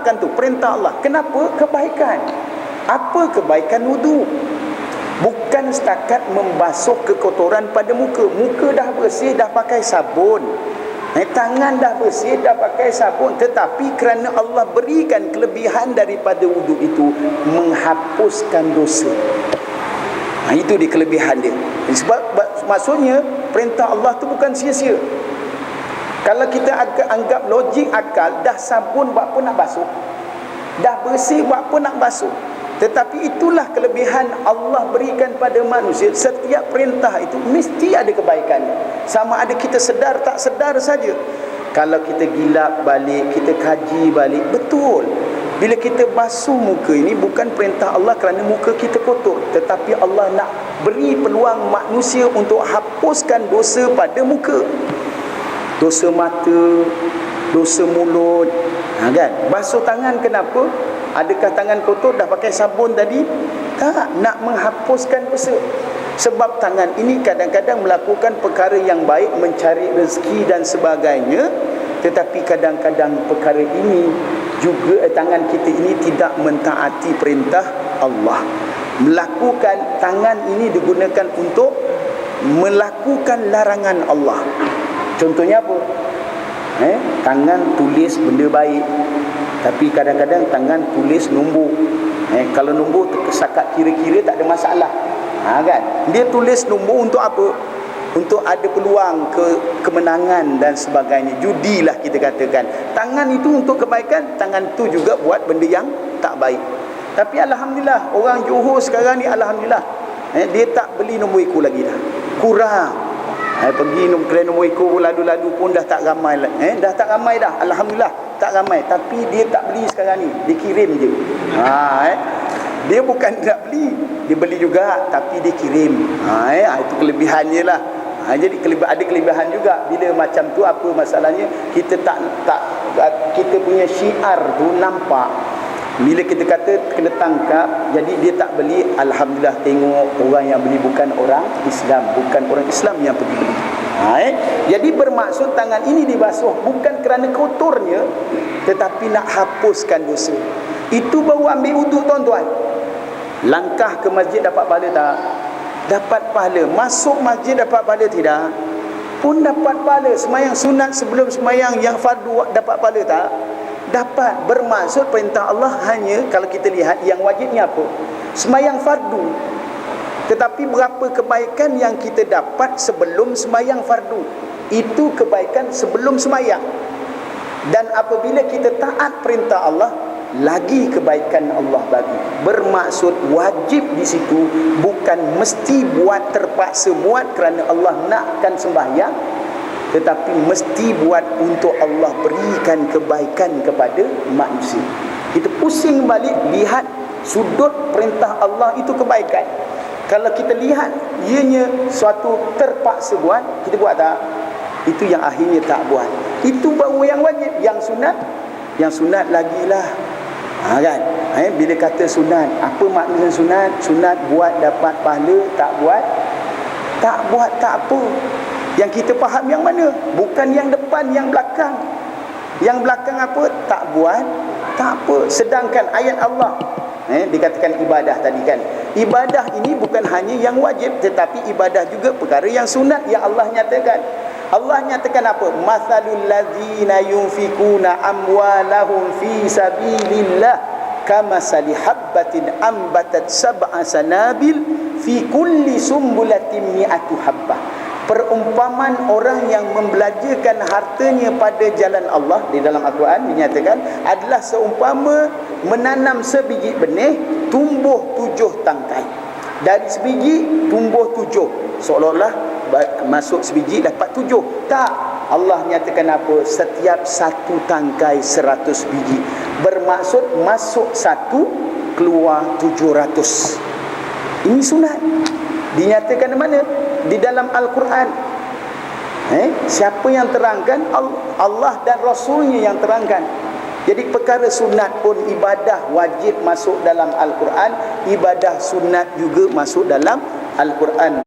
laksanakan tu perintah Allah. Kenapa? Kebaikan. Apa kebaikan wudu? Bukan setakat membasuh kekotoran pada muka. Muka dah bersih, dah pakai sabun. Tangan dah bersih, dah pakai sabun. Tetapi kerana Allah berikan kelebihan daripada wudu itu, menghapuskan dosa. Itu dia kelebihan dia. Sebab maksudnya perintah Allah tu bukan sia-sia. Kalau kita anggap logik akal, dah sabun buat apa nak basuh, dah bersih buat apa nak basuh. Tetapi itulah kelebihan Allah berikan pada manusia. Setiap perintah itu mesti ada kebaikannya. Sama ada kita sedar tak sedar saja. Kalau kita gilap balik, kita kaji balik, betul. Bila kita basuh muka ini bukan perintah Allah kerana muka kita kotor, tetapi Allah nak beri peluang manusia untuk hapuskan dosa pada muka. Dosa mata, dosa mulut, kan? Basuh tangan kenapa? Adakah tangan kotor dah pakai sabun tadi? Tak, nak menghapuskan dosa. Sebab tangan ini kadang-kadang melakukan perkara yang baik, mencari rezeki dan sebagainya. Tetapi kadang-kadang perkara ini juga tangan kita ini tidak mentaati perintah Allah. Melakukan tangan ini digunakan untuk melakukan larangan Allah. Contohnya apa? Tangan tulis benda baik, tapi kadang-kadang tangan tulis nombor. Kalau nombor terkesakat kira-kira tak ada masalah, kan? Dia tulis nombor untuk apa? Untuk ada peluang kemenangan dan sebagainya. Judilah kita katakan. Tangan itu untuk kebaikan, tangan tu juga buat benda yang tak baik. Tapi alhamdulillah, orang Johor sekarang ni alhamdulillah, dia tak beli nombor ekor lagi dah. Kurang. Pergi kedai nombor ekor lalu-lalu pun dah tak ramai lah. Dah tak ramai dah. Alhamdulillah, tak ramai. Tapi dia tak beli sekarang ni, dia kirim je. Dia bukan tak beli, dia beli juga tapi dia kirim. Itu kelebihannya lah. Jadi ada kelebihan juga. Bila macam tu, apa masalahnya? Kita kita punya syiar tu nampak. Bila kita kata kena tangkap, jadi dia tak beli. Alhamdulillah, tengok orang yang beli bukan orang Islam, bukan orang Islam yang pergi beli. Jadi bermaksud tangan ini dibasuh bukan kerana kotornya, tetapi nak hapuskan dosa. Itu baru ambil wuduk, tuan-tuan. Langkah ke masjid dapat pahala tak? Dapat pahala. Masuk masjid dapat pahala tidak? Pun dapat pahala. Semayang sunat sebelum semayang yang fardu dapat pahala tak? Dapat. Bermaksud perintah Allah hanya, kalau kita lihat yang wajibnya apa? Semayang fardu. Tetapi berapa kebaikan yang kita dapat sebelum semayang fardu? Itu kebaikan sebelum semayang. Dan apabila kita taat perintah Allah, lagi kebaikan Allah bagi. Bermaksud wajib di situ bukan mesti buat, terpaksa buat kerana Allah nakkan sembahyang, tetapi mesti buat untuk Allah berikan kebaikan kepada manusia. Kita pusing balik, lihat sudut perintah Allah itu kebaikan. Kalau kita lihat ianya suatu terpaksa buat, kita buat tak? Itu yang akhirnya tak buat. Itu baru yang wajib. Yang sunat lagilah. Kan? Bila kata sunat, apa makna sunat? Sunat buat dapat pahala, tak buat tak apa. Yang kita faham yang mana? Bukan yang depan, yang belakang. Yang belakang apa? Tak buat, tak apa. Sedangkan ayat Allah, dikatakan ibadah tadi kan. Ibadah ini bukan hanya yang wajib, tetapi ibadah juga perkara yang sunat yang Allah nyatakan. Allah nyatakan apa? Mathalul ladzina yunfikuna amwalahum fi sabilillah kamasali habbatin ambatat sab'a sanabil fi kulli sumbulatin mi'atu habbah. Perumpamaan orang yang membelajarkan hartanya pada jalan Allah di dalam Al-Quran dinyatakan adalah seumpama menanam sebiji benih, tumbuh 7 tangkai. Dari sebiji tumbuh 7. Seolah-olah masuk sebiji dapat 7. Tak. Allah nyatakan apa? Setiap satu tangkai 100 biji. Bermaksud masuk 1, keluar 700. Ini sunat. Dinyatakan mana? Di dalam Al-Quran. Siapa yang terangkan? Allah dan Rasulnya yang terangkan. Jadi perkara sunat pun ibadah wajib masuk dalam Al-Quran, ibadah sunat juga masuk dalam Al-Quran.